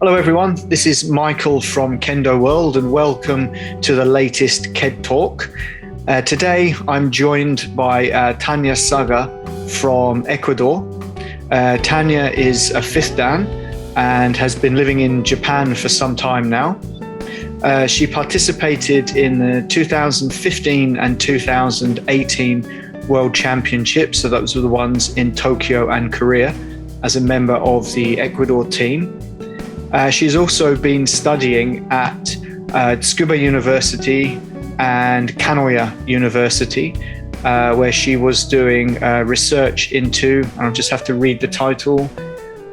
Hello everyone, this is Michael from KendoWorld and welcome to the latest KED Talk. Today I'm joined by Tanya Saga from Ecuador. Tanya is a fifth Dan and has been living in Japan for some time now. She participated in the 2015 and 2018 World Championships, so those were the ones in Tokyo and Korea, as a member of the Ecuador team. She's also been studying at Tsukuba University and Kanoya University, where she was doing research into, and I'll just have to read the title,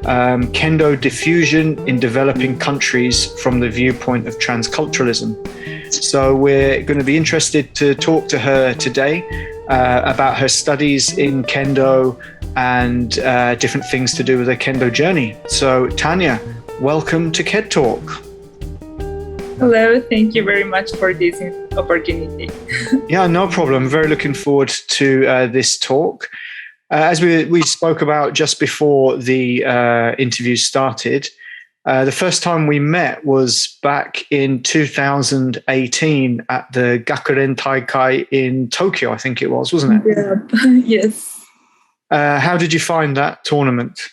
Kendo Diffusion in Developing Countries from the Viewpoint of Transculturalism. So we're going to be interested to talk to her today about her studies in Kendo and different things to do with her Kendo journey. So Tanya, welcome to KED Talk. Hello, thank you very much for this opportunity. Yeah, no problem. Very looking forward to this talk. As we spoke about just before the interview started, the first time we met was back in 2018 at the Gakuren Taikai in Tokyo, I think it was, wasn't it? Yeah, yes. How did you find that tournament?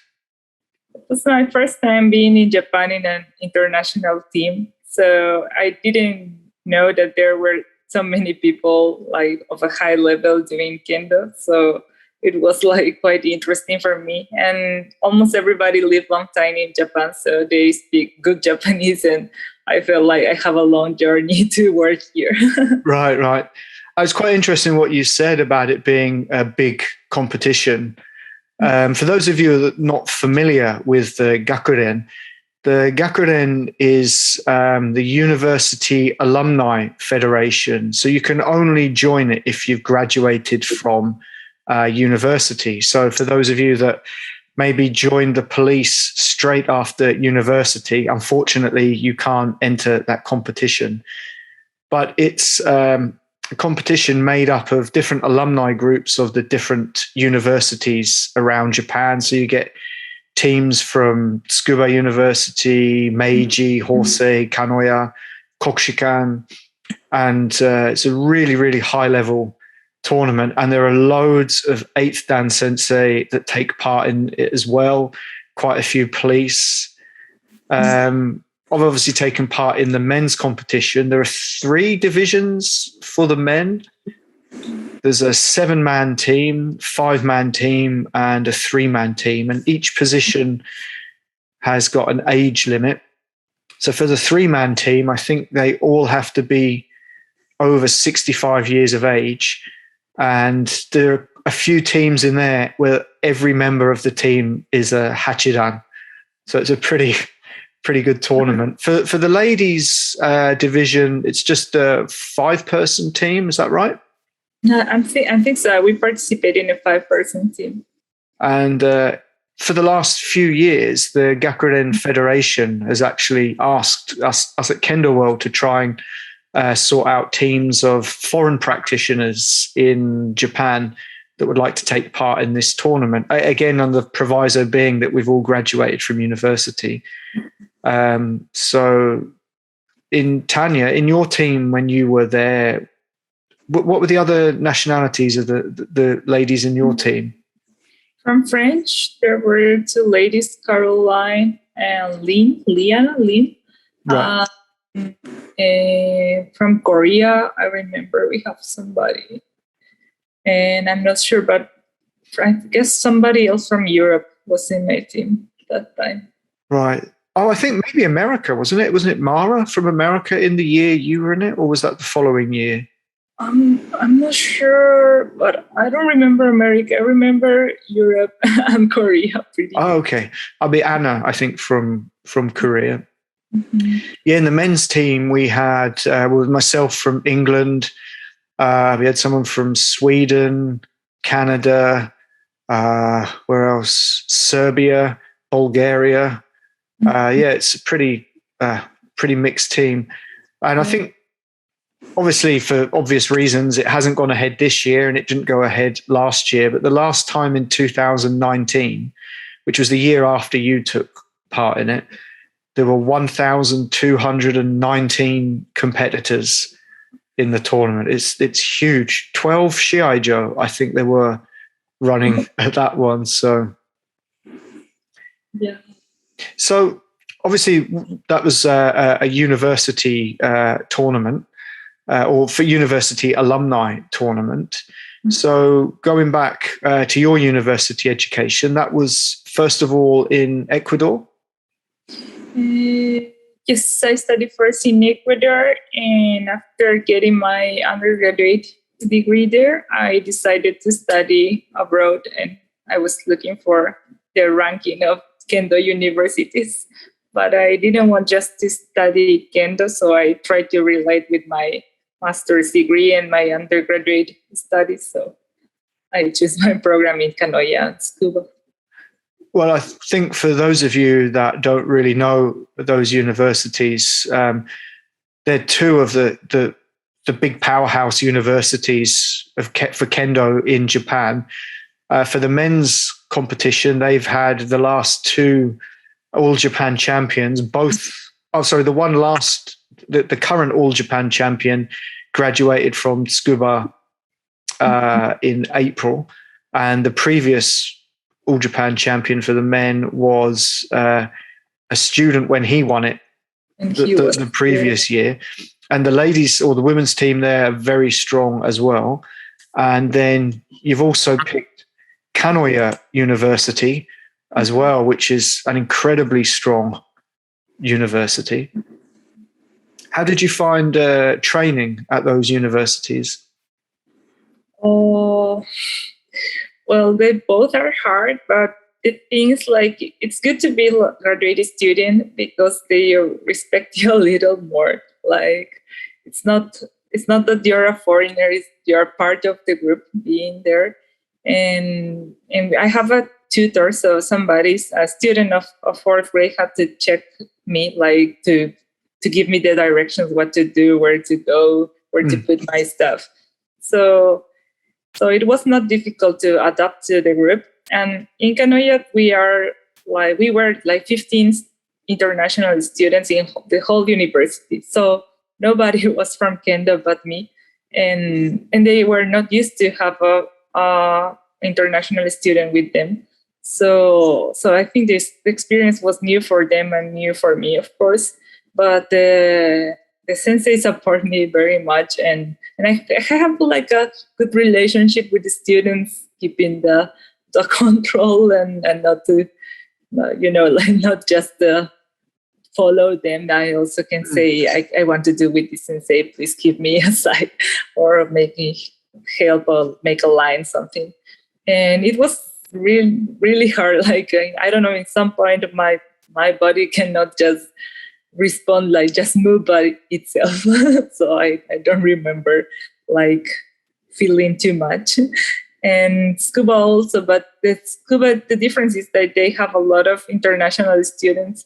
It was my first time being in Japan in an international team. So I didn't know that there were so many people like of a high level doing Kendo. So it was like quite interesting for me. And almost everybody lived long time in Japan. So they speak good Japanese. And I feel like I have a long journey to work here. Right. It's quite interesting what you said about it being a big competition. For those of you that are not familiar with the Gakuren is the University Alumni Federation. So you can only join it if you've graduated from university. So for those of you that maybe joined the police straight after university, unfortunately, you can't enter that competition. But it's a competition made up of different alumni groups of the different universities around Japan. So you get teams from Tsukuba University, Meiji, Hosei, Kanoya, Kokushikan, and it's a really, really high level tournament. And there are loads of 8th Dan sensei that take part in it as well, quite a few police. I've obviously taken part in the men's competition. There are 3 divisions for the men. There's a 7-man team, 5-man team, and a 3-man team. And each position has got an age limit. So for the 3-man team, I think they all have to be over 65 years of age. And there are a few teams in there where every member of the team is a hachidan. So it's a pretty good tournament. For the ladies division, it's just a 5-person team. Is that right? I think so. We participate in a 5-person team. And for the last few years, the Gakuren Federation has actually asked us at KendoWorld to try and sort out teams of foreign practitioners in Japan that would like to take part in this tournament. Again, on the proviso being that we've all graduated from university. So in Tanya, in your team, when you were there, what were the other nationalities of the ladies in your team? From French, there were 2 ladies, Caroline and Liana. Right. From Korea, I remember we have somebody. And I'm not sure, but I guess somebody else from Europe was in my team that time. Right. Oh, I think maybe America, wasn't it? Wasn't it Mara from America in the year you were in it, or was that the following year? I'm not sure, but I don't remember America. I remember Europe and Korea pretty much. Oh, okay. I'll be Anna, I think, from Korea. Mm-hmm. Yeah, in the men's team, we had myself from England. We had someone from Sweden, Canada, where else? Serbia, Bulgaria. Yeah, it's a pretty mixed team. And I think, obviously, for obvious reasons, it hasn't gone ahead this year and it didn't go ahead last year. But the last time in 2019, which was the year after you took part in it, there were 1,219 competitors in the tournament. It's huge. 12 iaido, I think there were running at that one. So yeah. So obviously that was a university tournament or for university alumni tournament. So going back to your university education, that was first of all in Ecuador? Yes, I studied first in Ecuador, and after getting my undergraduate degree there, I decided to study abroad, and I was looking for the ranking of Kendo universities, but I didn't want just to study Kendo, so I tried to relate with my master's degree and my undergraduate studies, so I chose my program in Kanoya Tsukuba. Well, I think for those of you that don't really know those universities, they're two of the big powerhouse universities for Kendo in Japan. For the men's competition, they've had the last two All Japan champions, the current All Japan champion graduated from Tsukuba in April, and the previous All Japan champion for the men was a student when he won it the previous year. And the ladies or the women's team there are very strong as well. And then you've also picked Kanoya University as well, which is an incredibly strong university. How did you find training at those universities? Oh, well, they both are hard, but the thing is, like, it's good to be a graduate student because they respect you a little more. Like, it's not that you're a foreigner; you're part of the group being there. And I have a tutor, so somebody's a student of fourth grade had to check me, like to give me the directions, what to do, where to go, where to put my stuff. So it was not difficult to adapt to the group. And in Kanoya, we were like 15 international students in the whole university. So nobody was from Kendo but me, and they were not used to have a international student with them. So I think this experience was new for them and new for me, of course. But the sensei support me very much, and I have like a good relationship with the students, keeping the control and not to, like not just follow them. I also can say I want to do with the sensei. Please keep me aside, or make me help or make a line something. And it was really, really hard. Like I don't know, in some point of my body cannot just respond, like just move by itself. So I don't remember like feeling too much. And Tsukuba also, but the difference is that they have a lot of international students.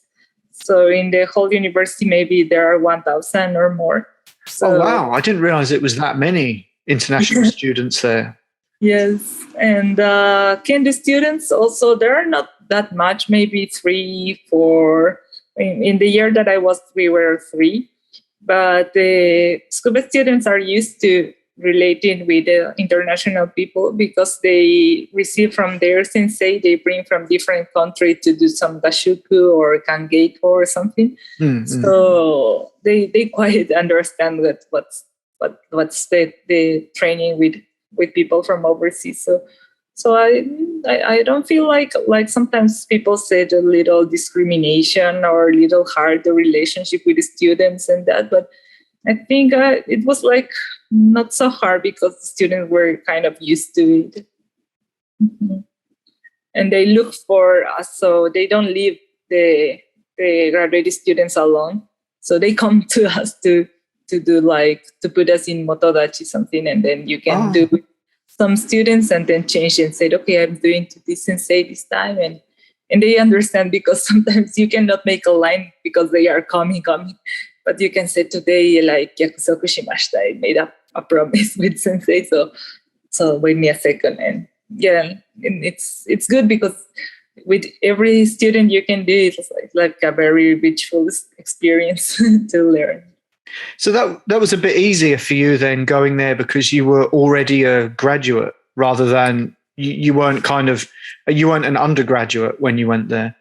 So in the whole university, maybe there are 1,000 or more. So, oh, wow. I didn't realize it was that many international students there. Yes. And Kendo students also, there are not that much, maybe 3, 4. In the year that I was, we were 3. But the Tsukuba students are used to relating with the international people because they receive from their sensei, they bring from different countries to do some gashuku or kangeiko or something. So they quite understand what's the training with people from overseas. So I don't feel like sometimes people said a little discrimination or a little hard the relationship with the students and that, but I think it was like not so hard because the students were kind of used to it. And they look for us, so they don't leave the graduate students alone. So they come to us to do like to put us in motodachi something, and then you can do some students and then change and say, okay, I'm doing to this sensei this time, and they understand because sometimes you cannot make a line because they are coming. But you can say today, like, yakusoku shimashita, I made a promise with sensei, so wait me a second. And yeah, and it's good because with every student you can do it. It's like a very ritual experience to learn. So that was a bit easier for you then, going there, because you were already a graduate rather than you weren't an undergraduate when you went there.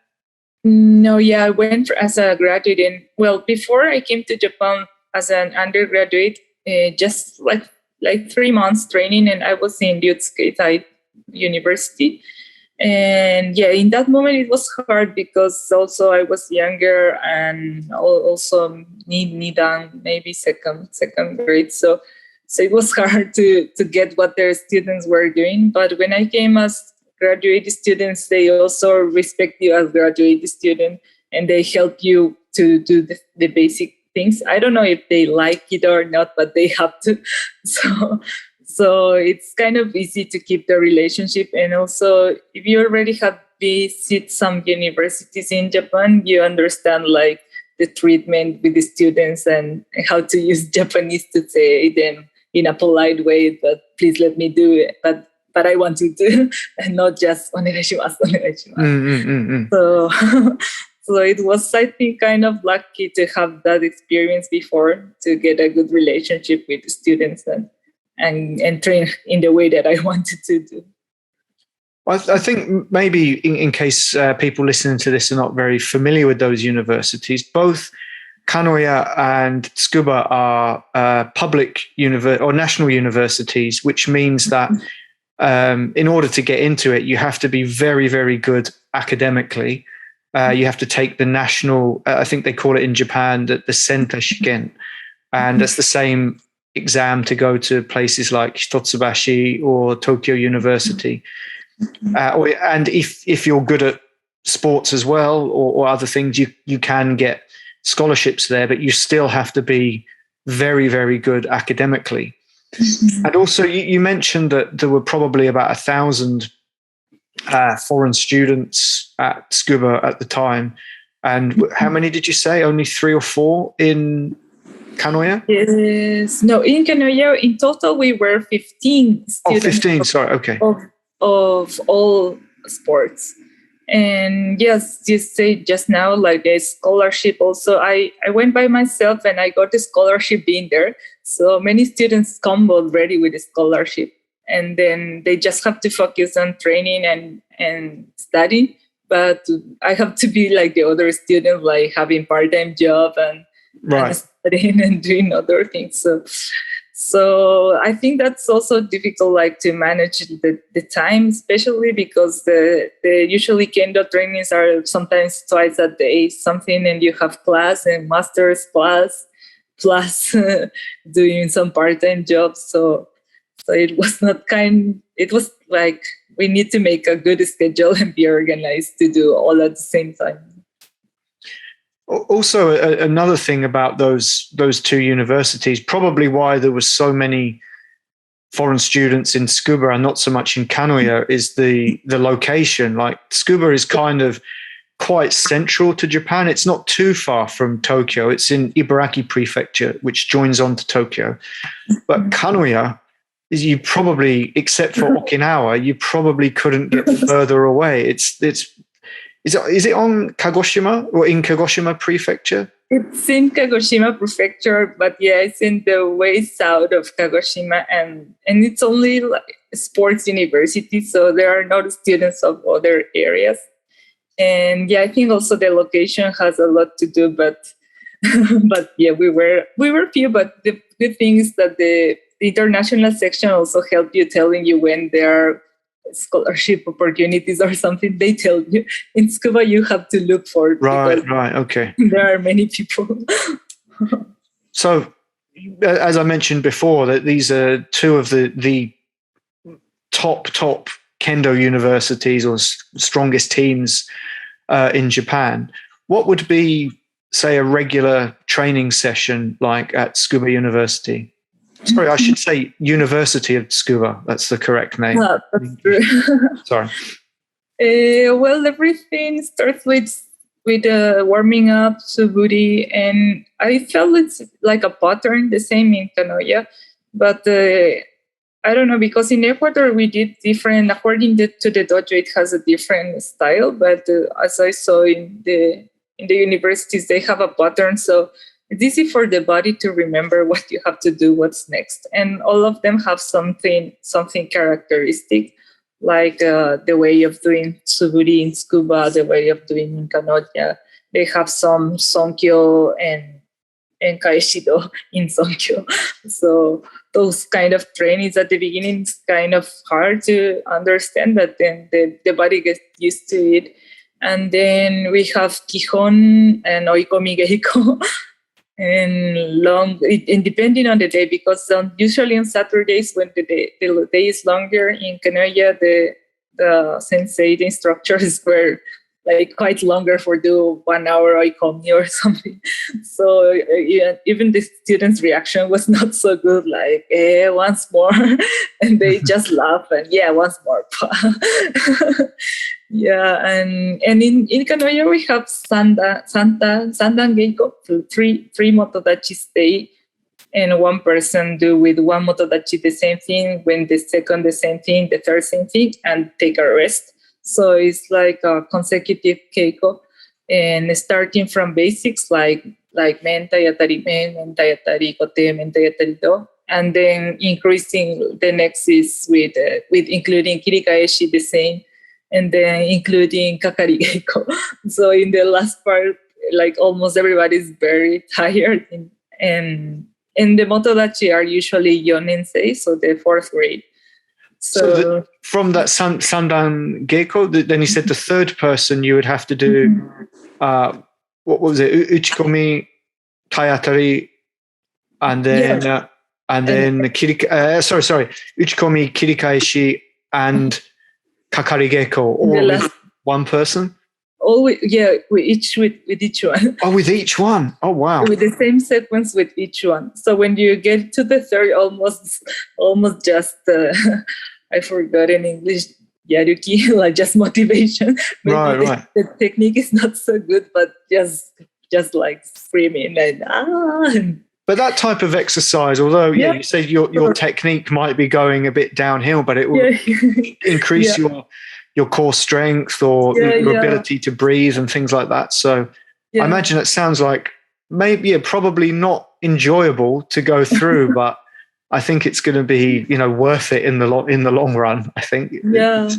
No, yeah, I went as a graduate. And well, before I came to Japan as an undergraduate, just like 3 months training, and I was in Ryutsuke University. And yeah, in that moment it was hard because also I was younger and also Nidan, maybe second grade. So it was hard to get what their students were doing. But when I came as graduate students, they also respect you as graduate student, and they help you to do the basic things. I don't know if they like it or not, but they have to. So it's kind of easy to keep the relationship. And also, if you already have visited some universities in Japan, you understand like the treatment with the students and how to use Japanese to say them in a polite way, but please let me do it. But I want you to, and not just onegaishimasu, onegaishimasu. So it was, I think, kind of lucky to have that experience before to get a good relationship with the students and train in the way that I wanted to do. I think maybe in case people listening to this are not very familiar with those universities, both Kanoya and Tsukuba are public or national universities, which means that in order to get into it, you have to be very, very good academically. You have to take the national, I think they call it in Japan, the Senta Shiken. And that's the same exam to go to places like Hitotsubashi or Tokyo University. And if you're good at sports as well or other things, you can get scholarships there, but you still have to be very, very good academically. And also you mentioned that there were probably about 1,000 foreign students at Tsukuba at the time. And how many did you say? Only 3 or 4 in Kanoya? Yes. No, in Kanoya, in total, we were 15 students. Oh, 15, sorry, okay. Of all sports. And yes, you say just now, like a scholarship also, I went by myself and I got a scholarship being there. So many students come already with a scholarship, and then they just have to focus on training and study. But I have to be like the other students, like having part-time job and studying and doing other things. So I think that's also difficult, like to manage the time, especially because the usually kendo trainings are sometimes twice a day, something, and you have class and master's class plus doing some part-time jobs. So it was it was like we need to make a good schedule and be organized to do all at the same time. Also, another thing about those 2 universities, probably why there were so many foreign students in Tsukuba and not so much in Kanoya, is the location. Like Tsukuba is kind of quite central to Japan. It's not too far from Tokyo. It's in Ibaraki Prefecture, which joins on to Tokyo. But Kanoya, you probably, except for Okinawa, you probably couldn't get further away. Is it on Kagoshima or in Kagoshima Prefecture? It's in Kagoshima Prefecture, but yeah, it's in the way south of Kagoshima, and it's only like a sports university, so there are no students of other areas. And yeah, I think also the location has a lot to do, but yeah, we were few. But the good thing is that the international section also help you, telling you when there are scholarship opportunities or something. They tell you. In Tsukuba you have to look for it. Right, okay. There are many people. So, as I mentioned before, that these are 2 of the top kendo universities or strongest teams in Japan. What would be, say, a regular training session like at Tsukuba University? Sorry, I should say University of Tsukuba. That's the correct name. No, that's true. Sorry. Well, everything starts with warming up, suburi, and I felt it's like a pattern, the same in Kanoya. But I don't know, because in Ecuador we did different, according to the dojo, it has a different style. But as I saw in the universities, they have a pattern. So it's easy for the body to remember what you have to do, what's next. And all of them have something characteristic, like the way of doing tsuburi in Tsukuba, the way of doing in Kanoya. They have some sonkyo and kaeshido in sonkyo. So those kind of trainings at the beginning is kind of hard to understand, but then the body gets used to it. And then we have kihon and oikomi geiko. And depending on the day, because usually on Saturdays when the day is longer in Kanoya, the sensei, the instructors were like quite longer for do 1 hour oikomi or something. So even the students' reaction was not so good, like, once more. And they just laugh and once more. And in Kanoya we have Sandan Geiko, three motodachi stay, and one person do with one motodachi the same thing, when the second the same thing, the third same thing, and take a rest. So it's like a consecutive keiko, and starting from basics like men, tayatari men, men tayatari kote, men tayatari do, and then increasing the next is with including kirikaeshi the same, and then including kakari geiko. So in the last part, like almost everybody's very tired, and the motodachi are usually yonensei, so the fourth grade. So from that Sandan Geiko, then you said the third person you would have to do, what was it, Uchikomi, Tayatari, and then Uchikomi, Kirikaeshi, and Kakari Geiko, all with one person? With each one. Oh, with each one. Oh, wow. With the same sequence with each one. So when you get to the third, almost just, I forgot in English, yaruki, like just motivation. Right. The technique is not so good, but just like screaming and But that type of exercise, although you say your technique might be going a bit downhill, but it will increase your core strength or your ability to breathe and things like that. So I imagine it sounds like maybe probably not enjoyable to go through, but I think it's going to be worth it in the long run, I think. Yeah.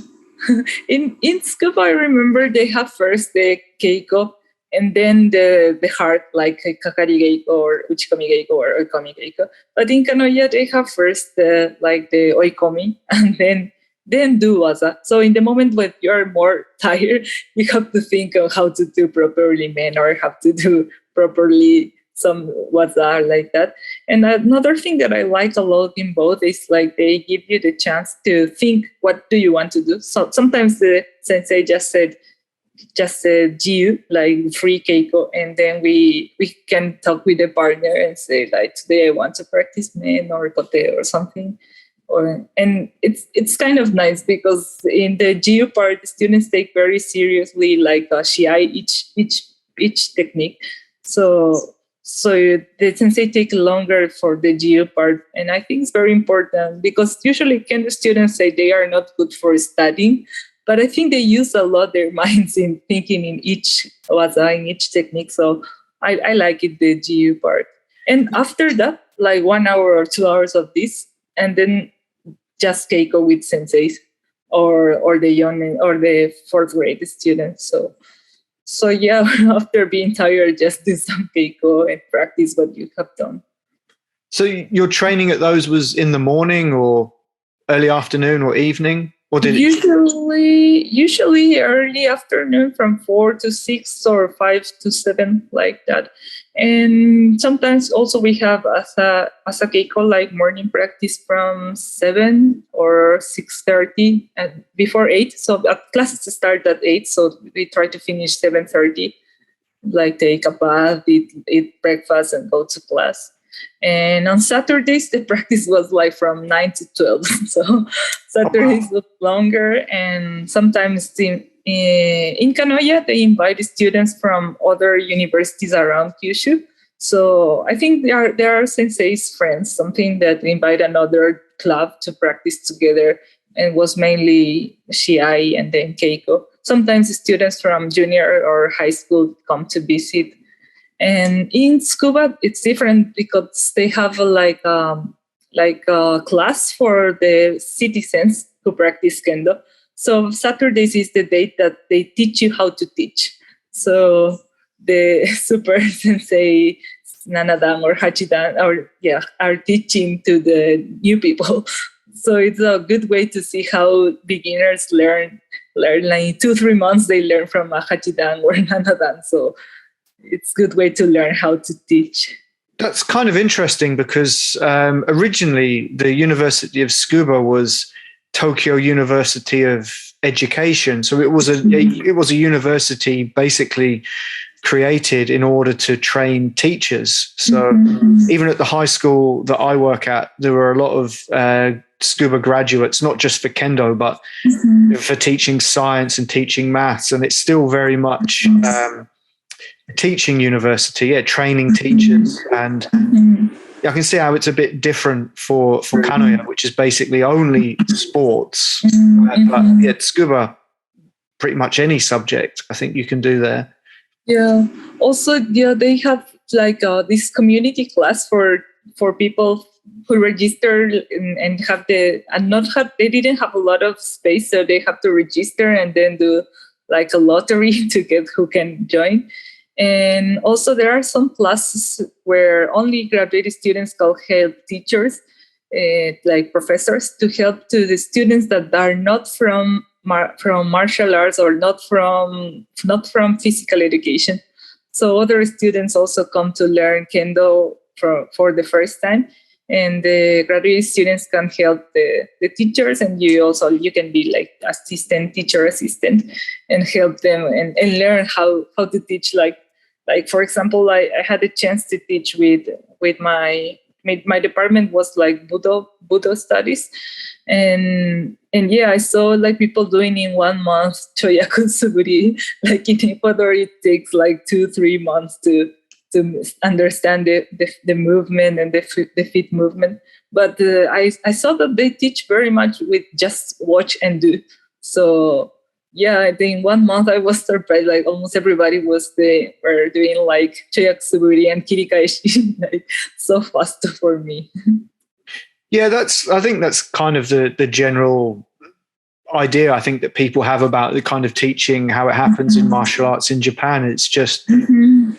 In Tsukuba, I remember they have first the keiko, and then the hard, like kakari geiko or uchikomi geiko or oikomi geiko. But in Kanoya, they have first the oikomi, and then do waza. So in the moment when you're more tired, you have to think of how to do properly men, or have to do properly some waza like that. And another thing that I like a lot in both is like they give you the chance to think, what do you want to do? So sometimes the sensei just said jiu, like free keiko, and then we can talk with the partner and say like, today I want to practice men or kote or something. And it's kind of nice because in the jiu part, the students take very seriously like shiai each technique. So the sensei take longer for the jiu part, and I think it's very important because usually Kendo students say they are not good for studying, but I think they use a lot their minds in thinking in each waza, in each technique. So I like it, the jiu part. And after that, like 1 hour or 2 hours of this, and then just keiko with senseis or the young or the fourth grade students. So after being tired, just do some keiko and practice what you have done. So your training at those was in the morning or early afternoon or evening? Or did usually early afternoon from 4 to 6 or 5 to 7, like that. And sometimes also we have as a keiko, like morning practice from 7 or 6:30 and before 8. So classes start at 8, so we try to finish 7:30. Like take a bath, eat breakfast, and go to class. And on Saturdays, the practice was like from 9 to 12. So Saturdays was longer. And sometimes in Kanoya, they invite students from other universities around Kyushu. So I think there are sensei's friends, something that invite another club to practice together, and was mainly Shiai and then Keiko. Sometimes students from junior or high school come to visit. And in Tsukuba, it's different because they have a class for the citizens who practice Kendo. So Saturdays is the date that they teach you how to teach. So the super sensei Nanadan or Hachidan are teaching to the new people. So it's a good way to see how beginners learn like in 2-3 months they learn from a Hachidan or Nanadan. So it's a good way to learn how to teach. That's kind of interesting because originally the University of Tsukuba was Tokyo University of Education. So it was a university basically created in order to train teachers. So even at the high school that I work at, there were a lot of Tsukuba graduates, not just for Kendo, but for teaching science and teaching maths. And it's still very much teaching university, training teachers. And I can see how it's a bit different for Kanoya, which is basically only sports. But Tsukuba, pretty much any subject I think you can do there. Yeah. Also, they have like this community class for people who register and they didn't have a lot of space, so they have to register and then do like a lottery to get who can join. And also there are some classes where only graduated students can help teachers, like professors, to help to the students that are not from martial arts or not from physical education. So other students also come to learn Kendo for the first time. And the graduate students can help the teachers, and you can be like teacher assistant and help them and learn how to teach. Like for example, I had a chance to teach with my department was like budo studies, and I saw like people doing in 1 month choyaku suburi. Like in Ecuador, it takes like 2-3 months to understand the movement and the feet movement. But I saw that they teach very much with just watch and do. So yeah, I think 1 month I was surprised. Like almost everybody were doing like choyaku suburi and kirikaeshi like so fast for me. Yeah, I think that's kind of the general idea I think that people have about the kind of teaching, how it happens in martial arts in Japan. It's just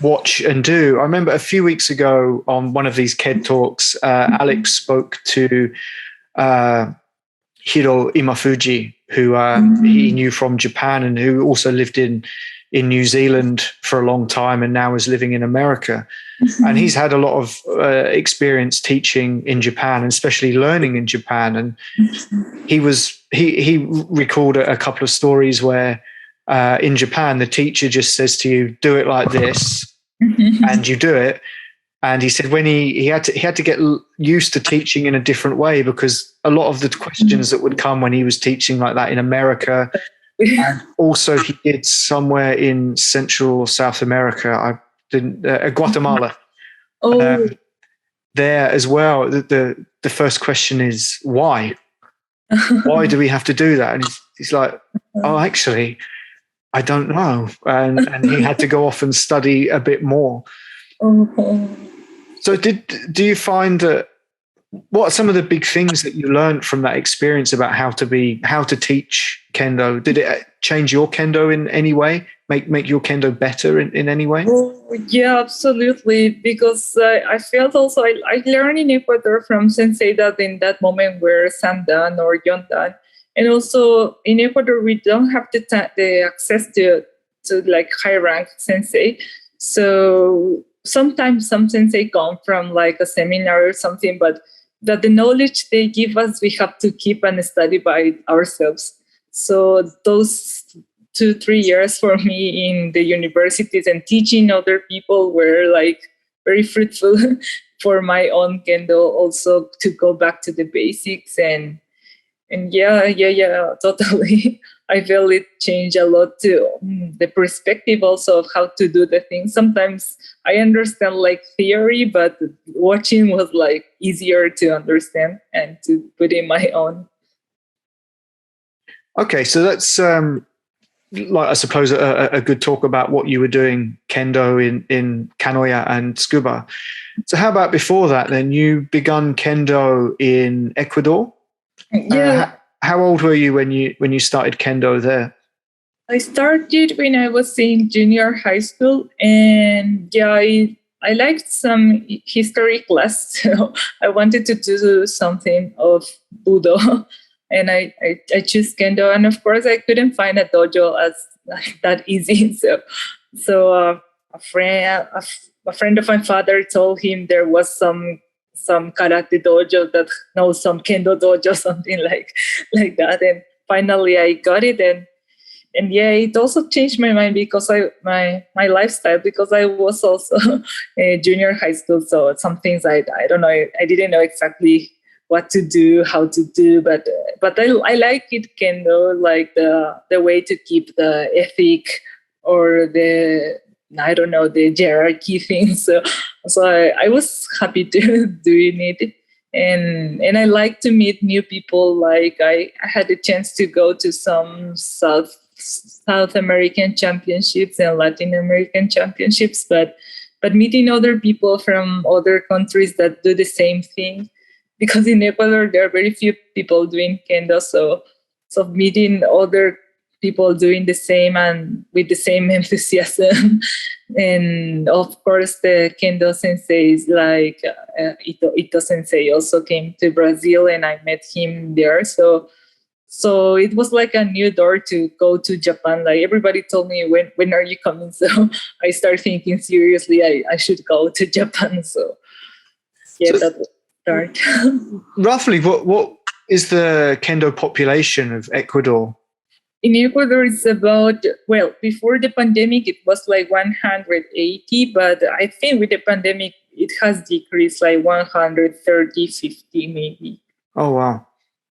watch and do. I remember a few weeks ago on one of these KED talks, Alex spoke to Hiro Imafuji, who he knew from Japan and who also lived in New Zealand for a long time and now is living in America. And he's had a lot of experience teaching in Japan, and especially learning in Japan. And he recalled a couple of stories where in Japan, the teacher just says to you, do it like this, and you do it. And he said when he had to get used to teaching in a different way, because a lot of the questions that would come when he was teaching like that in America, and also he did somewhere in Central or South America, Guatemala. There as well, the first question is why? Why do we have to do that? And he's like, oh, actually, I don't know. And he had to go off and study a bit more. So do you find that, what are some of the big things that you learned from that experience about how to teach Kendo? Did it change your Kendo in any way? Make your Kendo better in any way? Yeah, absolutely. Because I felt also I learned in Ecuador from sensei that in that moment were Sandan or Yondan. And also in Ecuador, we don't have the access to like high rank sensei. So sometimes some sensei come from like a seminar or something, but that the knowledge they give us, we have to keep and study by ourselves. So those 2-3 years for me in the universities and teaching other people were like very fruitful for my own Kendo, also to go back to the basics and yeah, totally. I feel it changed a lot to the perspective also of how to do the thing. Sometimes I understand like theory, but watching was like easier to understand and to put in my own. Okay, so that's like I suppose a good talk about what you were doing kendo in Kanoya and Tsukuba. So how about before that then? You begun kendo in Ecuador? Yeah. How old were you when you started kendo there? I started when I was in junior high school, and I liked some history class, so I wanted to do something of budo, and I chose kendo, and of course I couldn't find a dojo as that easy. So a friend of my father told him there was some karate dojo that knows some kendo dojo, something like that, and finally I got it, and yeah, it also changed my mind because my lifestyle, because I was also a junior high school, so some things I don't know, I didn't know exactly what to do, how to do, but I like it kendo, like the way to keep the ethic or the hierarchy thing. So I was happy to doing it. And I like to meet new people. Like I had a chance to go to some South American championships and Latin American championships, but meeting other people from other countries that do the same thing, because in Ecuador there are very few people doing kendo, so meeting other people doing the same and with the same enthusiasm. And of course the kendo senseis like Ito sensei also came to Brazil, and I met him there. So it was like a new door to go to Japan. Like everybody told me, when are you coming? So I started thinking seriously, I should go to Japan. So yeah, that was the start. Roughly, what is the kendo population of Ecuador? In Ecuador, it's about, well, before the pandemic, it was like 180, but I think with the pandemic, it has decreased like 130, 50 maybe. Oh, wow.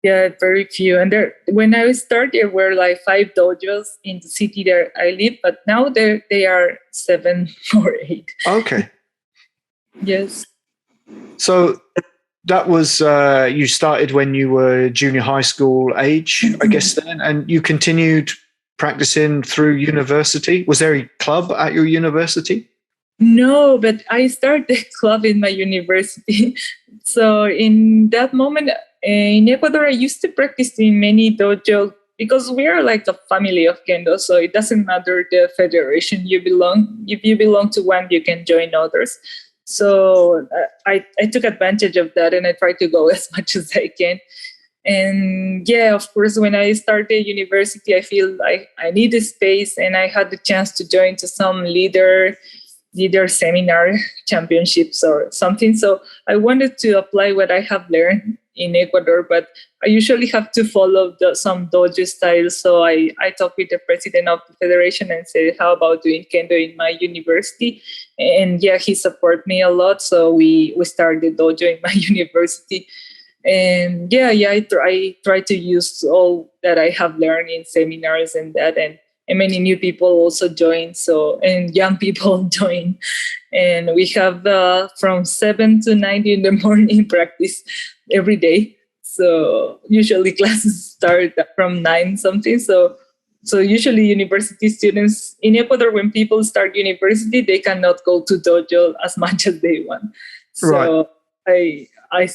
Yeah, very few. And when I started, there were like 5 dojos in the city there I live, but now they are 7 or 8. Okay. Yes. So that was, you started when you were junior high school age, I guess then, and you continued practicing through university. Was there a club at your university? No, but I started the club in my university. So in that moment, in Ecuador, I used to practice in many dojos because we are like a family of kendo. So it doesn't matter the federation you belong. If you belong to one, you can join others. So I took advantage of that, and I tried to go as much as I can. And yeah, of course, when I started university, I feel like I need a space, and I had the chance to join to some leader seminar championships or something. So I wanted to apply what I have learned in Ecuador, but I usually have to follow some dojo styles. So I talked with the president of the federation and said, how about doing kendo in my university? And yeah, he supported me a lot. So we started dojo in my university. And yeah, I try to use all that I have learned in seminars and that, and many new people also join. So, and young people join, and we have from 7 to 9 in the morning practice every day. So usually classes start from 9 something. So usually university students in Ecuador, when people start university, they cannot go to dojo as much as they want. So right. I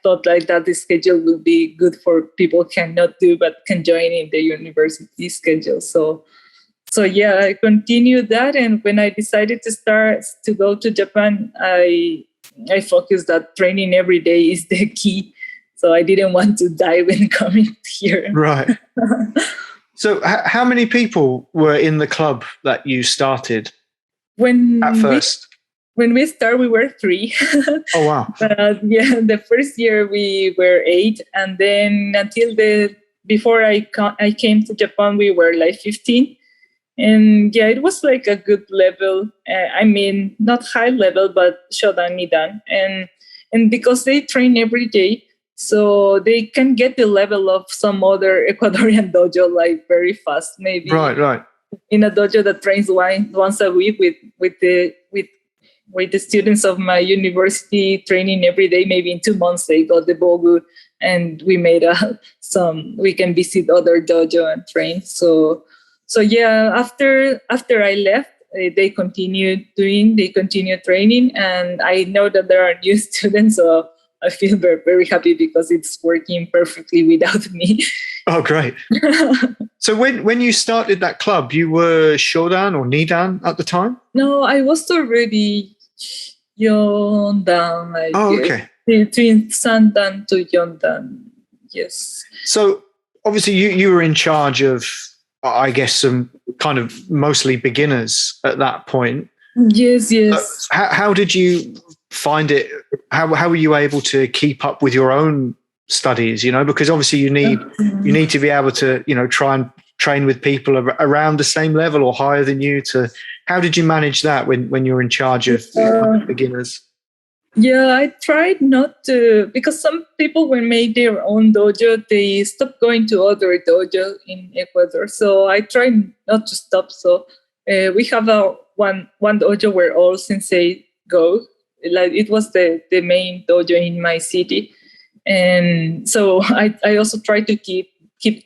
thought like that the schedule would be good for people who cannot do but can join in the university schedule. So yeah, I continued that, and when I decided to go to Japan, I focused that training every day is the key. So I didn't want to die when coming here. Right. So how many people were in the club that you started at first? When we started, we were 3. Oh, wow. Yeah, the first year we were 8. And then before I came to Japan, we were like 15. And yeah, it was like a good level. I mean, not high level, but shodan nidan. And because they train every day, So they can get the level of some other Ecuadorian dojo like very fast. Maybe right. In a dojo that trains once a week with the students of my university training every day. Maybe in 2 months they got the bogu, and we made we can visit other dojo and train. So yeah, after I left, they continued training, and I know that there are new students, so I feel very, very happy because it's working perfectly without me. Oh, great. So when you started that club, you were shodan or nidan at the time? No, I was already yondan. Okay. Between sandan to yondan, yes. So obviously you were in charge of, I guess, some kind of mostly beginners at that point. Yes. How did you find it? How were you able to keep up with your own studies? Because obviously you need to be able to try and train with people around the same level or higher than you. How did you manage that when you're in charge of beginners? Yeah, I tried not to, because some people when made their own dojo, they stopped going to other dojo in Ecuador. So I tried not to stop. So we have one dojo where all sensei go. Like it was the main dojo in my city, and so I also try to keep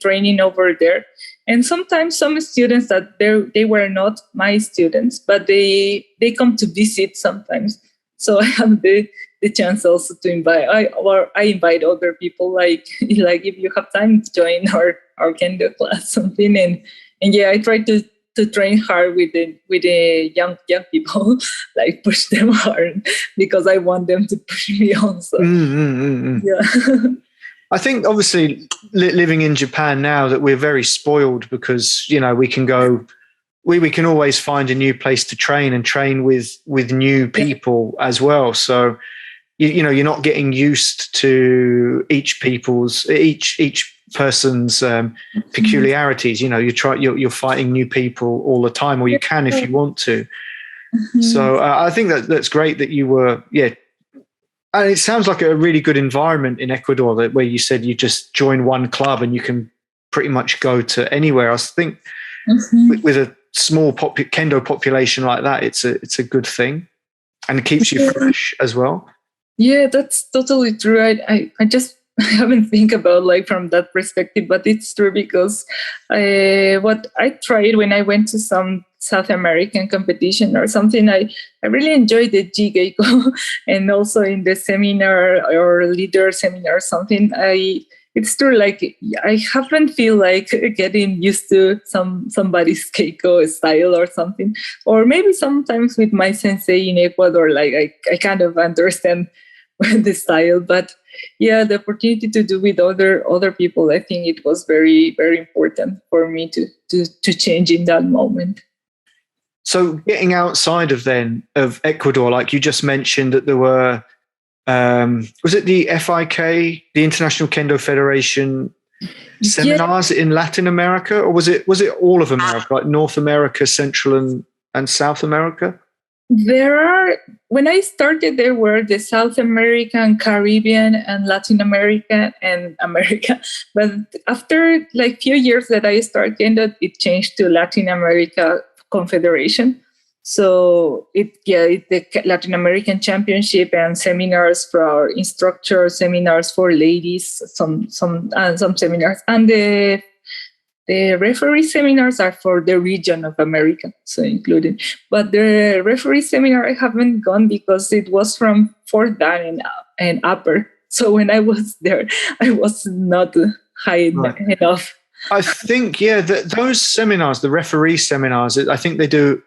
training over there. And sometimes some students that they were not my students, but they come to visit sometimes. So I have the chance also to invite. I invite other people, like if you have time, join our kendo class, something. And yeah, I try to train hard with the young people, like push them hard because I want them to push me also. Yeah. I think obviously living in Japan now that we're very spoiled because we can go. We can always find a new place to train and train with new people as well. So, you're not getting used to each person's peculiarities. You're fighting new people all the time, or you can if you want to. So I think that's great that you were, and it sounds like a really good environment in Ecuador where you said you just join one club and you can pretty much go to anywhere. I think with a small kendo population like that, it's a good thing, and it keeps you fresh as well. Yeah, that's totally true. I haven't think about from that perspective, but it's true because what I tried when I went to some South American competition or something, I really enjoyed the Jigeiko, and also in the seminar or leader seminar or something, it's true, I haven't feel like getting used to somebody's keiko style or something. Or maybe sometimes with my sensei in Ecuador, I kind of understand the style. But yeah, the opportunity to do with other people, I think it was very, very important for me to change in that moment. So getting outside of Ecuador, like you just mentioned that there were, was it the FIK, the International Kendo Federation seminars in Latin America, or was it all of America, like North America, Central and South America? When I started, there were the South American, Caribbean, and Latin America and America. But after few years that I started Kendo, it changed to Latin America Confederation. So the Latin American Championship and seminars for instructors, seminars for ladies, some seminars, and the referee seminars are for the region of America, so included. But the referee seminar I haven't gone because it was from 4th Dan and upper. So when I was there, I was not high enough. I think those seminars, the referee seminars, I think they do.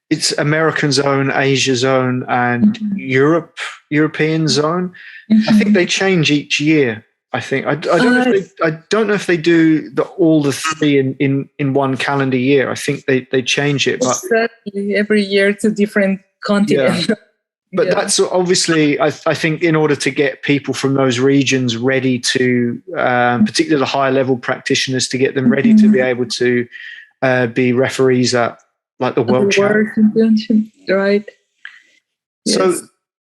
It's American zone, Asia zone, and European zone. I think they change each year. I think I don't know if they do all the three in one calendar year. I think they change it, but exactly. Every year to different continents. Yeah. But that's obviously, I think, in order to get people from those regions ready to, particularly the higher level practitioners, to get them ready to be able to be referees at the World Championship. Right. So yes.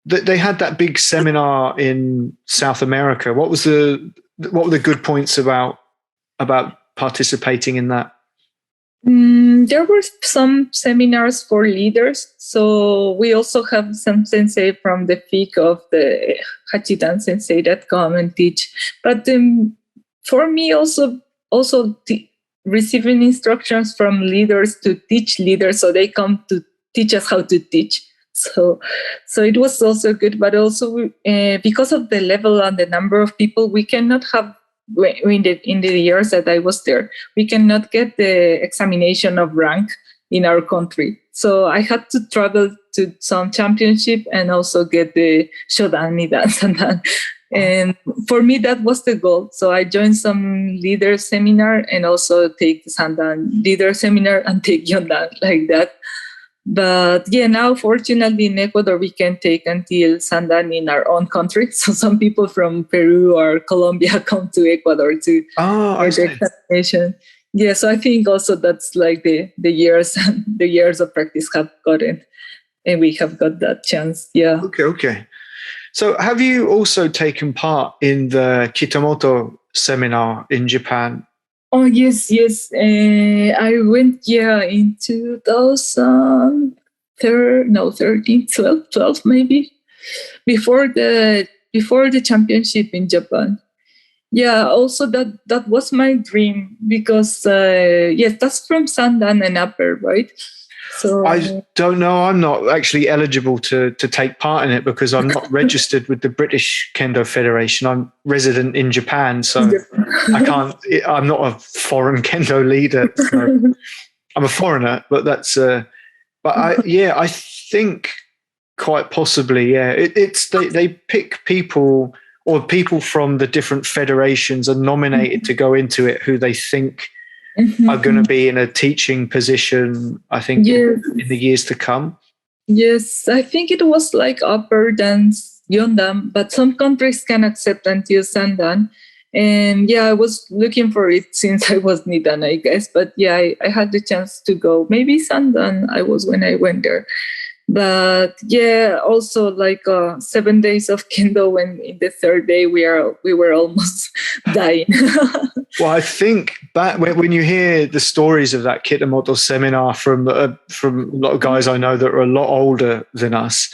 they had that big seminar in South America. What were the good points about participating in that? There were some seminars for leaders. So we also have some sensei from the peak of the Hachidan sensei that come and teach. But for me also receiving instructions from leaders to teach leaders, so they come to teach us how to teach. So it was also good, but also because of the level and the number of people, we cannot have, in the years that I was there, we cannot get the examination of rank in our country. So I had to travel to some championship and also get the Shodan, Nidan, Sandan. And for me, that was the goal. So I joined some leader seminar and also take the Sandan leader seminar and take Yondan like that. But yeah, now fortunately in Ecuador, we can take until Sandan in our own country. So some people from Peru or Colombia come to Ecuador to get the examination. Yeah, so I think also that's like the years of practice have gotten, and we have got that chance. Yeah. Okay. So have you also taken part in the Kitamoto seminar in Japan? Oh, yes. I went, in 2013, 12 maybe, before the championship in Japan. Yeah, also that was my dream because, that's from Sandan and upper, right? So I don't know. I'm not actually eligible to take part in it because I'm not registered with the British Kendo Federation. I'm resident in Japan, so I can't. I'm not a foreign Kendo leader. So I'm a foreigner, but that's. But I think quite possibly, It's they pick people or people from the different federations are nominated to go into it who they think are going to be in a teaching position, I think, in the years to come. Yes, I think it was like upper than Yondan, but some countries can accept until Sandan. And I was looking for it since I was Nidan, I guess. But I had the chance to go. Maybe Sandan I was when I went there. But also like 7 days of Kendo, when in the third day we were almost dying. Well, I think back when you hear the stories of that Kitamoto seminar from a lot of guys I know that are a lot older than us,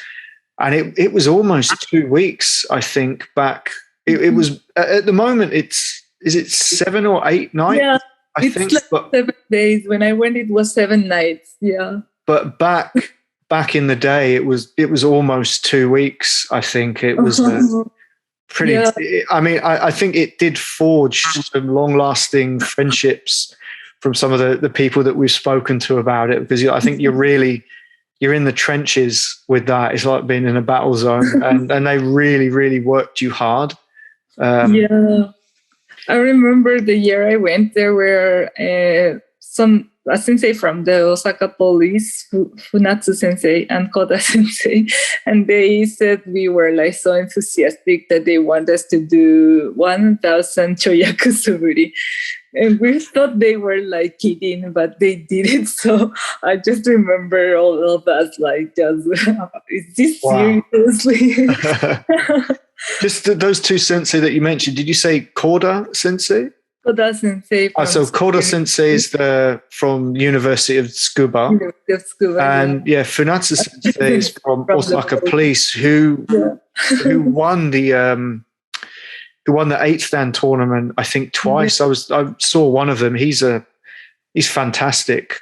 and it was almost 2 weeks, I think, back. It was at the moment. Is it 7 or 8 nights? Yeah, I think like 7 days. When I went, it was 7 nights. Yeah, but back in the day, it was almost 2 weeks. I think it was pretty. Yeah. I mean, I think it did forge some long-lasting friendships from some of the people that we've spoken to about it, because I think you're in the trenches with that. It's like being in a battle zone, and they really, really worked you hard. I remember the year I went, there were some sensei from the Osaka police, Funatsu sensei and Koda sensei, and they said we were like so enthusiastic that they want us to do 1,000 choyaku suburi. And we thought they were like kidding, but they did it. So I just remember all of us like, is this seriously? Just those two sensei that you mentioned, did you say Koda sensei? Koda sensei. So Koda sensei is from University of Tsukuba. University of Tsukuba, and Funatsu sensei is from Osaka Police, who won the 8th Dan tournament, I think twice. I saw one of them. He's fantastic.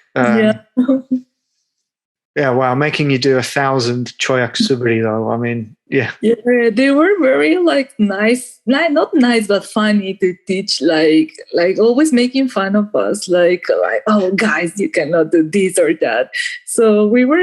Wow, making you do 1,000 choyaku suburi though. I mean, they were very like nice, not nice but funny to teach. Like always making fun of us. Like oh guys, you cannot do this or that. So we were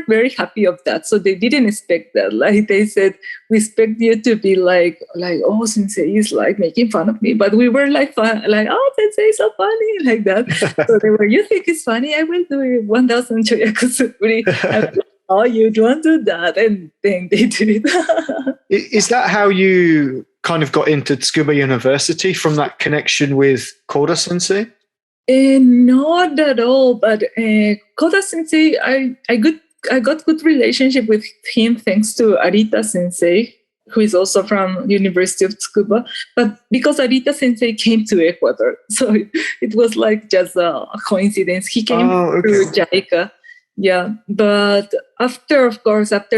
very happy of that. So they didn't expect that. Like they said, we expect you to be like oh, sensei is like making fun of me. But we were like fun, like oh, sensei is so funny, like that. So they were, you think it's funny? I will do 1,000 choyaku suburi. Oh, you don't do that, and then they did it. Is that how you kind of got into Tsukuba University, from that connection with Koda sensei? Not at all, but Koda sensei, I got good relationship with him thanks to Arita Sensei, who is also from University of Tsukuba. But because Arita Sensei came to Ecuador, so it was like just a coincidence. He came through JICA. Yeah, but after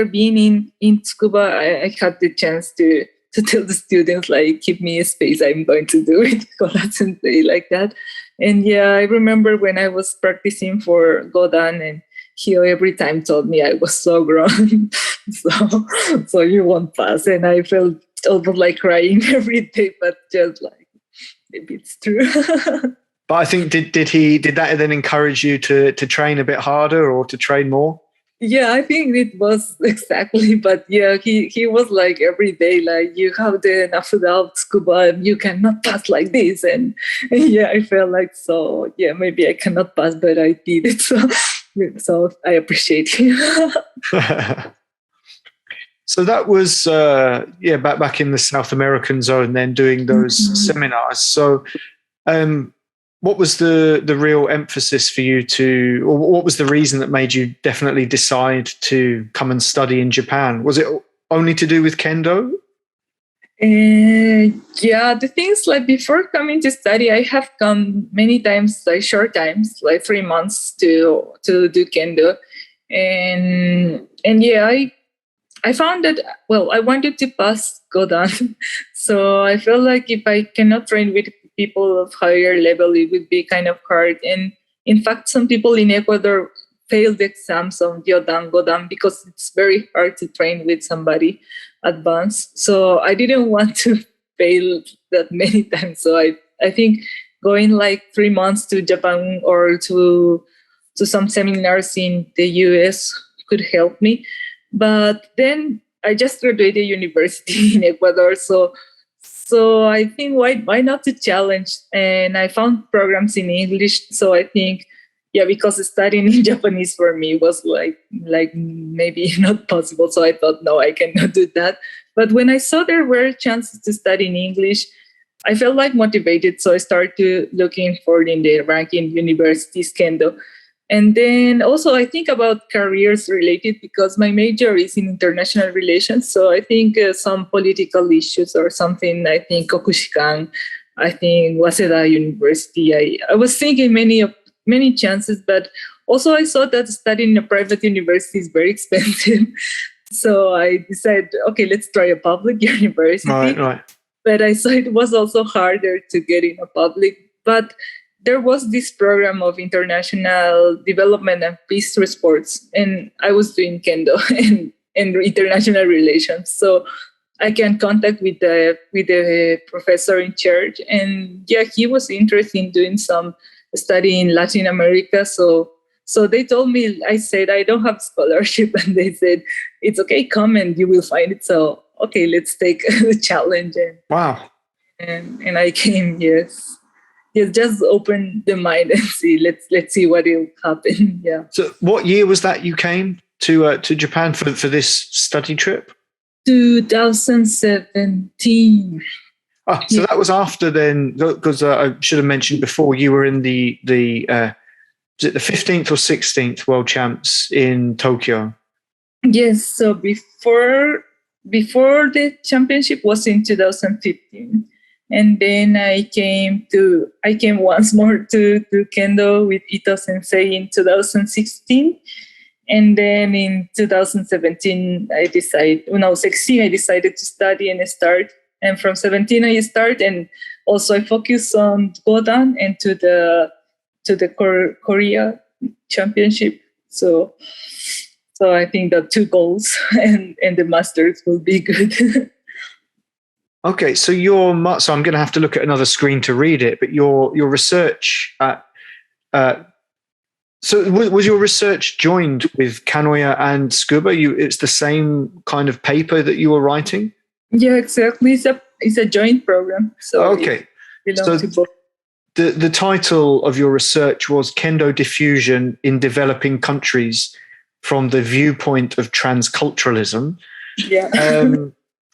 being in Tsukuba, I had the chance to tell the students, like, give me a space, I'm going to do it, Godan Sensei, like that. And yeah, I remember when I was practicing for Godan, and he every time told me I was so grown, so you won't pass. And I felt almost like crying every day, but just like, maybe it's true. But I think, did that then encourage you to train a bit harder or to train more? Yeah, I think it was exactly. But yeah, he was like every day, like, you have the Nafuda Tsukuba, you cannot pass like this. And yeah, I felt like, so yeah, maybe I cannot pass, but I did it. So I appreciate him. So that was back in the South American zone, then doing those seminars. So what was the real emphasis for you or what was the reason that made you definitely decide to come and study in Japan? Was it only to do with Kendo? Yeah, the things like before coming to study, I have come many times, like short times, like 3 months to do Kendo. And yeah, I found that, well, I wanted to pass Godan. So I felt like if I cannot train with people of higher level, it would be kind of hard. And in fact, some people in Ecuador failed the exams on Godan because it's very hard to train with somebody advanced. So I didn't want to fail that many times. So I think going like 3 months to Japan or to some seminars in the US could help me. But then I just graduated university in Ecuador. So I think why not to challenge? And I found programs in English. So I think, yeah, because studying in Japanese for me was like maybe not possible. So I thought, no, I cannot do that. But when I saw there were chances to study in English, I felt like motivated. So I started looking for in the ranking universities Kendo. And then also I think about careers related because my major is in international relations. So I think some political issues or something, I think Kokushikan, I think Waseda University. I was thinking many chances, but also I saw that studying in a private university is very expensive. So I decided, okay, let's try a public university. Right. But I saw it was also harder to get in a public. But there was this program of international development and peace through sports, and I was doing Kendo and international relations. So I can contact with the professor in charge, and yeah, he was interested in doing some study in Latin America. So they told me, I said, I don't have scholarship, and they said, it's okay, come and you will find it. So okay, let's take the challenge. Wow. And I came, yes. Yes, just open the mind and see. Let's see what will happen. Yeah. So, what year was that you came to Japan for this study trip? 2017. Oh, so that was after then, because I should have mentioned before you were in the was it the 15th or 16th World Champs in Tokyo? Yes. So before the championship was in 2015. And then I came once more to Kendo with Ito Sensei in 2016. And then in 2017, I decided to study and start. And from 17, I start, and also I focus on Godan and to the Korea Championship. So I think the 2 goals and the Masters will be good. Okay, so so I'm going to have to look at another screen to read it. But your research so was your research joined with Kanoya and Tsukuba? It's the same kind of paper that you were writing? Yeah, exactly. It's a joint program. So okay, so the title of your research was Kendo Diffusion in Developing Countries from the Viewpoint of Transculturalism. Yeah.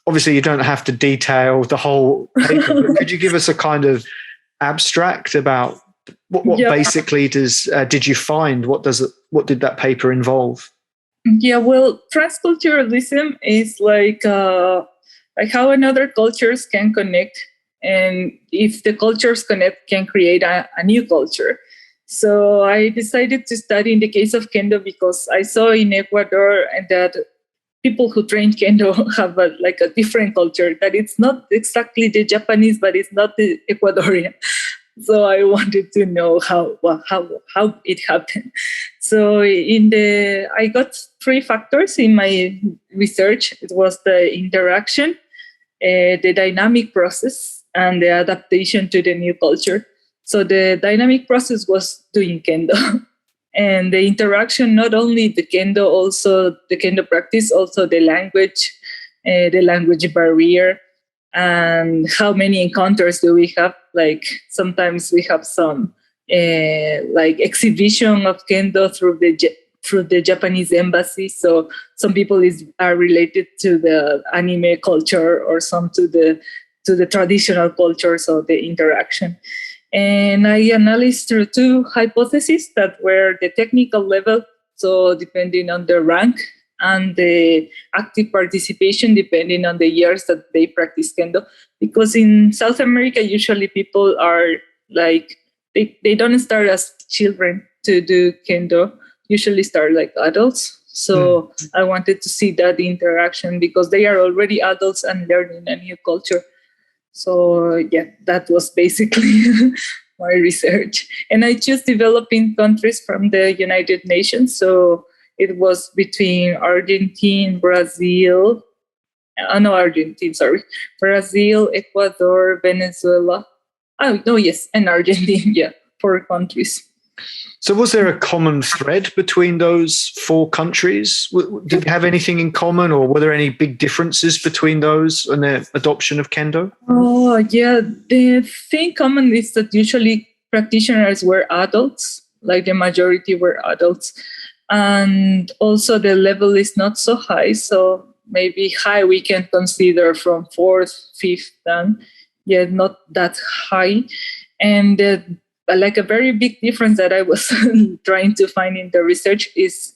Obviously, you don't have to detail the whole paper, but could you give us a kind of abstract about what basically did you find? What did that paper involve? Yeah, well, transculturalism is like how another cultures can connect, and if the cultures connect, can create a new culture. So I decided to study in the case of Kendo because I saw in Ecuador and that people who train Kendo have a different culture, that it's not exactly the Japanese, but it's not the Ecuadorian. So I wanted to know how it happened. So I got 3 factors in my research. It was the interaction, the dynamic process, and the adaptation to the new culture. So the dynamic process was doing Kendo. And the interaction, not only the Kendo, also the Kendo practice, also the language barrier, and how many encounters do we have? Like sometimes we have some exhibition of Kendo through the Japanese embassy. So some people are related to the anime culture, or some to the traditional cultures of the interaction. And I analyzed through 2 hypotheses that were the technical level, so depending on the rank, and the active participation depending on the years that they practice Kendo. Because in South America, usually people are they don't start as children to do Kendo, usually start like adults. So I wanted to see that interaction because they are already adults and learning a new culture. So yeah, that was basically my research. And I chose developing countries from the United Nations. So it was between Brazil, Ecuador, Venezuela. And Argentina, yeah, 4 countries. So was there a common thread between those 4 countries? Did they have anything in common, or were there any big differences between those and their adoption of Kendo? Oh, yeah. The thing common is that usually practitioners were adults, like the majority were adults. And also the level is not so high. So maybe high we can consider from 4th, 5th, and not that high. And a very big difference that I was trying to find in the research is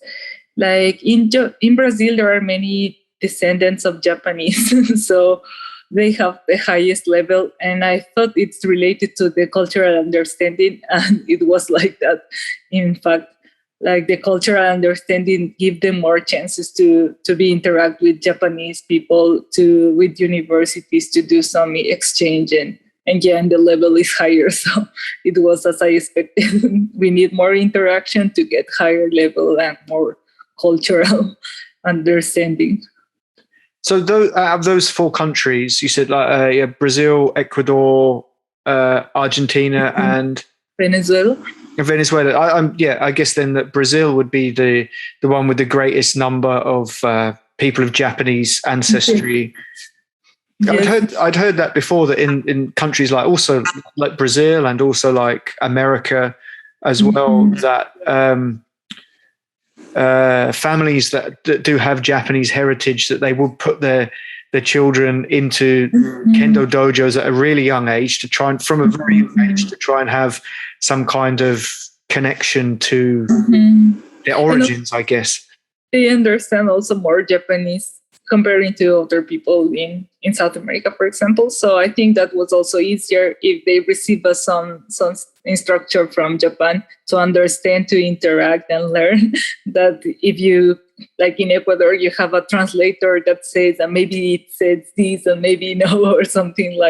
in Brazil, there are many descendants of Japanese. So they have the highest level. And I thought it's related to the cultural understanding. And it was like that. In fact, the cultural understanding give them more chances to interact with Japanese people, with universities, to do some exchange, and the level is higher. So it was as I expected. We need more interaction to get higher level and more cultural understanding. So out of those 4 countries, you said Brazil, Ecuador, Argentina, and Venezuela. I guess then that Brazil would be the one with the greatest number of people of Japanese ancestry. Yes. I'd heard that before, that in countries also like Brazil and also like America as well, that families that do have Japanese heritage, that they would put their children into Kendo dojos at a really young age, to try and, from a very young age, to try and have some kind of connection to their origins, I guess. They understand also more Japanese comparing to other people in South America, for example. So I think that was also easier if they receive some instruction from Japan to understand, to interact and learn. That if you, in Ecuador, you have a translator that says that maybe it says this and maybe no, or something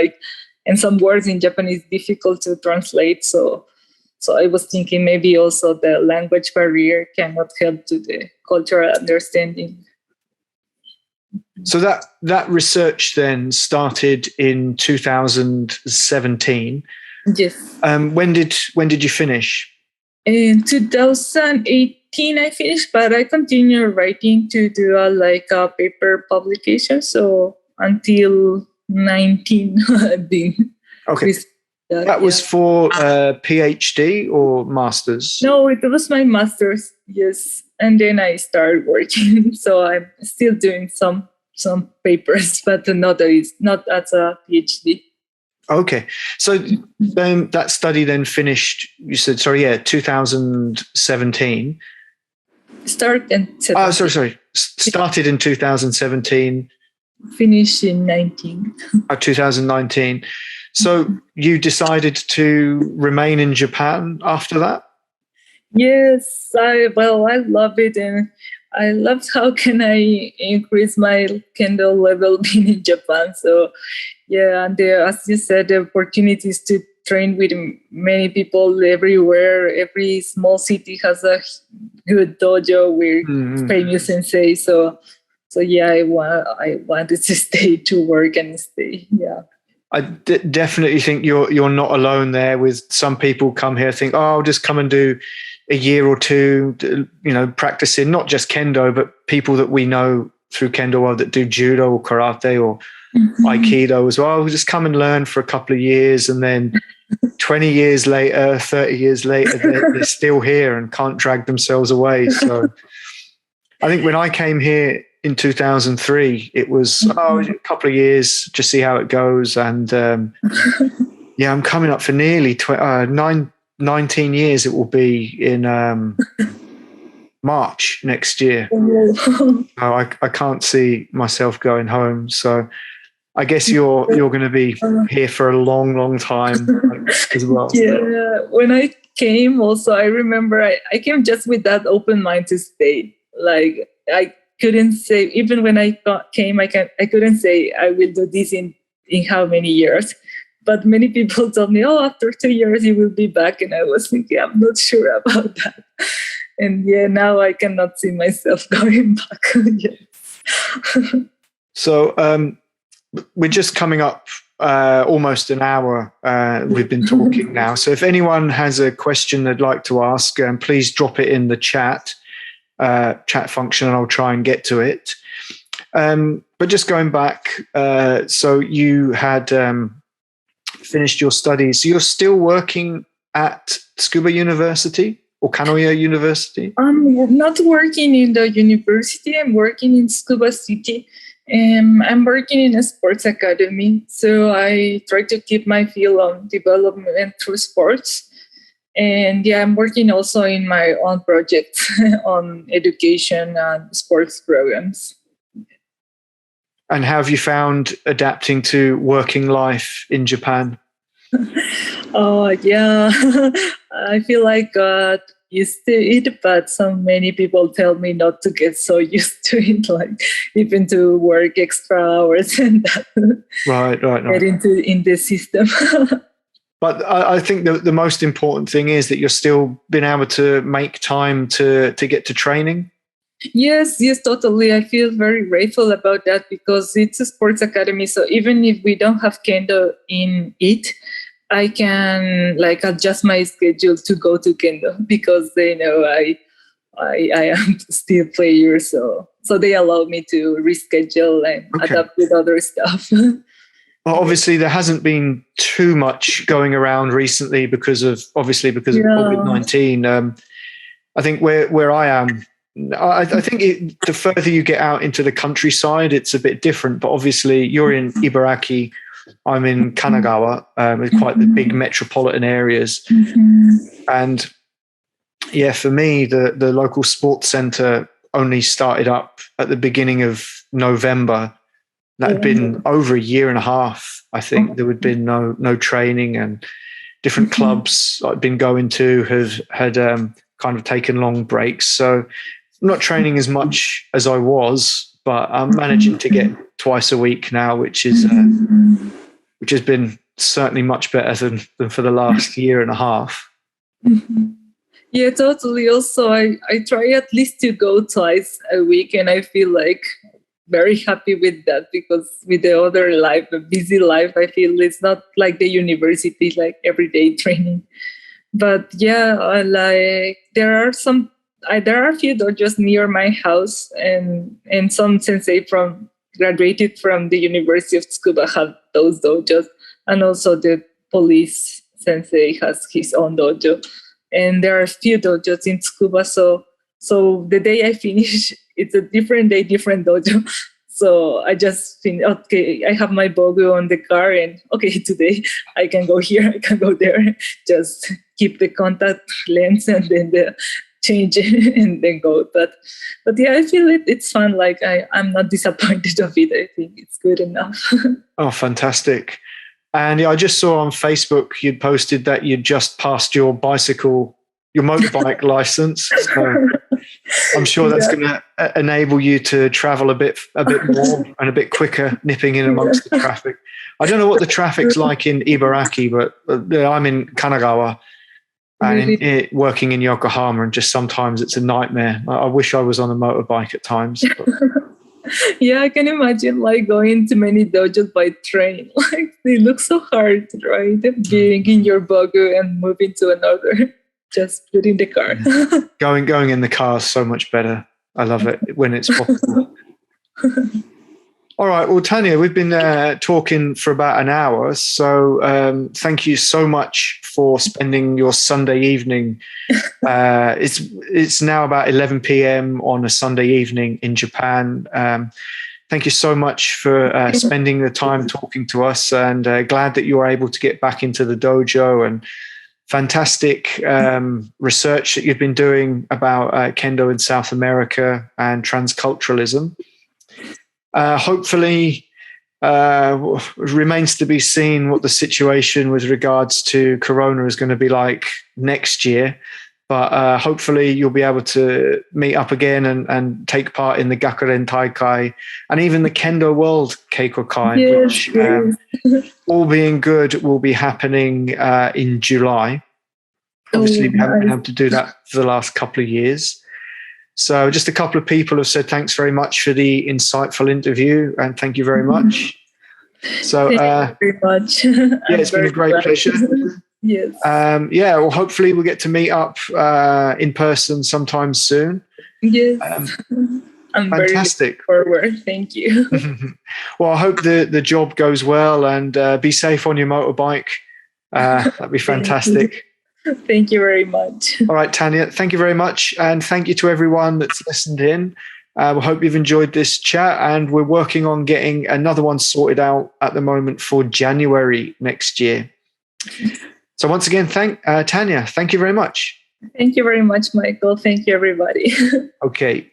and some words in Japanese difficult to translate. So I was thinking maybe also the language barrier cannot help to the cultural understanding. So that research then started in 2017. Yes. When did you finish? In 2018, I finished, but I continued writing to do a paper publication. So until 19, I've been. Okay. That was for PhD or master's? No, it was my master's. Yes, and then I started working. So I'm still doing some papers, but not as a PhD. Okay, so then that study then finished. You said 2017. Start and Started in 2017. Finished in 2019. So you decided to remain in Japan after that? Yes, I love it, and I loved how can I increase my Kendo level being in Japan. So yeah, and there, as you said, the opportunities to train with many people everywhere. Every small city has a good dojo with famous sensei. So yeah, I wanted to stay to work and stay. Yeah. I definitely think you're not alone there. With some people come here think, oh, I'll just come and do a year or two, practicing not just kendo, but people that we know through KendoWorld that do judo or karate or aikido as well. We'll just come and learn for a couple of years, and then 20 years later, 30 years later, they're still here and can't drag themselves away. So I think when I came here in 2003, it was a couple of years, just see how it goes. And I'm coming up for nearly 19 years. It will be in March next year. I can't see myself going home. So I guess you're going to be here for a long, long time as well. Yeah, when I came also, I remember I came just with that open mind to stay. Like I couldn't say, even when I came, I couldn't say I will do this in how many years. But many people told me, oh, after 2 years, you will be back. And I was thinking, I'm not sure about that. And yeah, now I cannot see myself going back. Yes. So we're just coming up almost an hour. We've been talking now. So if anyone has a question they'd like to ask, please drop it in the chat function, and I'll try and get to it. But just going back, so you had finished your studies. So you're still working at Tsukuba University or Kanoya University? I'm not working in the university. I'm working in Tsukuba City. I'm working in a sports academy. So I try to keep my field on development through sports. And yeah, I'm working also in my own project on education and sports programs. And how have you found adapting to working life in Japan? Oh, yeah. I feel like God used to it, but many people tell me not to get so used to it, like even to work extra hours and that. Right. Get in the system. But I think the most important thing is that you're still being able to make time to get to training. Yes, totally. I feel very grateful about that because it's a sports academy. So even if we don't have Kendo in it, I can adjust my schedule to go to Kendo because they know I am still a player. So they allow me to reschedule and adapt with other stuff. Well, obviously there hasn't been too much going around recently because of COVID-19. I think where I am, I think the further you get out into the countryside, it's a bit different. But obviously you're in Ibaraki, I'm in Kanagawa, with quite the big metropolitan areas. And yeah, for me, the local sports center only started up at the beginning of November. That had been over a year and a half. I think there would been no training, and different clubs I'd been going to had kind of taken long breaks. So I'm not training as much as I was, but I'm managing to get twice a week now, which has been certainly much better than for the last year and a half. Yeah, totally. Also, I try at least to go twice a week, and I feel like very happy with that because with the other life, a busy life, I feel it's not like the university, like everyday training. But yeah, there are a few dojos near my house, and some sensei graduated from the University of Tsukuba have those dojos, and also the police sensei has his own dojo, and there are a few dojos in Tsukuba. So the day I finish, it's a different day, different dojo. So I just think, okay, I have my bogu on the car, and okay, today I can go here, I can go there. Just keep the contact lens and then change it and then go. But yeah, I feel it's fun. Like I'm not disappointed of it. I think it's good enough. Oh, fantastic. And I just saw on Facebook you'd posted that you'd just passed your motorbike license. So I'm sure that's going to enable you to travel a bit more and a bit quicker, nipping in amongst the traffic. I don't know what the traffic's like in Ibaraki, but I'm in Kanagawa and working in Yokohama, and just sometimes it's a nightmare. I wish I was on a motorbike at times. Yeah, I can imagine like going to many dojos by train. Like they look so hard, right? Being in your bogu and moving to another, just putting the car. Going in the car is so much better. I love it when it's possible. All right. Well, Tanya, we've been talking for about an hour. So thank you so much for spending your Sunday evening. It's now about 11 p.m. on a Sunday evening in Japan. Thank you so much for spending the time talking to us, and glad that you were able to get back into the dojo, and fantastic research that you've been doing about Kendo in South America and transculturalism. Hopefully, remains to be seen what the situation with regards to Corona is going to be like next year. But hopefully you'll be able to meet up again and take part in the Gakuren Taikai and even the KendoWorld Keikokai, which, all being good, will be happening in July. Obviously, we haven't been able to do that for the last couple of years. So just a couple of people have said thanks very much for the insightful interview, and thank you very much. So thank you very much. Yeah, it's been a great pleasure. Yes. Yeah, well, hopefully we'll get to meet up in person sometime soon. Yes. I'm fantastic. Very looking forward. Thank you. Well, I hope the job goes well, and be safe on your motorbike. That'd be fantastic. Thank you very much. All right, Tanya, thank you very much. And thank you to everyone that's listened in. We hope you've enjoyed this chat, and we're working on getting another one sorted out at the moment for January next year. So once again, Tanya, thank you very much. Thank you very much, Michael. Thank you, everybody. Okay.